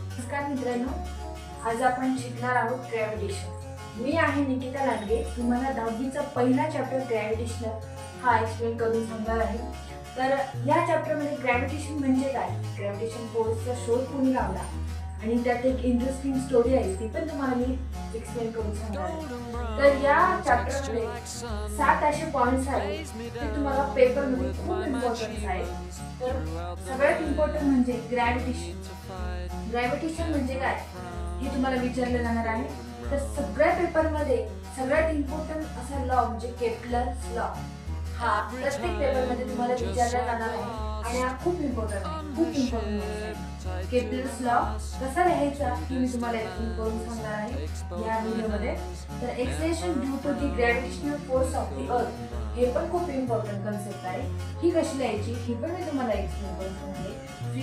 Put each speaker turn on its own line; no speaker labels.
नमस्कार मित्रांनो, आज आपण शिकणार आहोत ग्रॅव्हिटेशन। मी आहे निकिता लांडगे, तुम्हाला 10वीचा पहिला चॅप्टर ग्रॅव्हिटेशन हा एक्सप्लेन करून सांगणार आहे। तर या चॅप्टरमध्ये ग्रॅव्हिटेशन म्हणजे काय, ग्रॅव्हिटेशन फोर्सचा शोध कोणी लावला आणि त्यात एक इंटरेस्टिंग स्टोरी आहे ती पण तुम्हाला मी एक्सप्लेन करून सांगणार आहे। तर या चॅप्टरमध्ये 7 असे पॉइंट्स आहेत ते तुम्हाला पेपरमध्ये खूप इम्पॉर्टंट आहेत। तर सगळ्यात इम्पॉर्टंट म्हणजे ग्रॅव्हिटेशन। ग्रॅव्हिटेशन म्हणजे काय हे तुम्हाला विचारलं जाणार आहे। तर सगळ्या पेपरमध्ये सगळ्यात इम्पॉर्टंट असा लॉ म्हणजे केपलर्स लॉ हा प्रत्येक पेपरमध्ये तुम्हाला विचारला जाणार आहे आणि हा खूप इम्पॉर्टंट आहे, खूप इम्पॉर्टंट आहे। केपलर्स लॉ कसा लिहायचा हे मी तुम्हाला एक्सप्लेन करून सांगणार आहे या व्हिडिओमध्ये। तर acceleration due to the gravitational force of the earth हे पण खूप इम्पॉर्टंट कन्सेप्ट आहे। ही कशी लिहायची ही पण मी तुम्हाला एक्सप्लेन करून सांगते।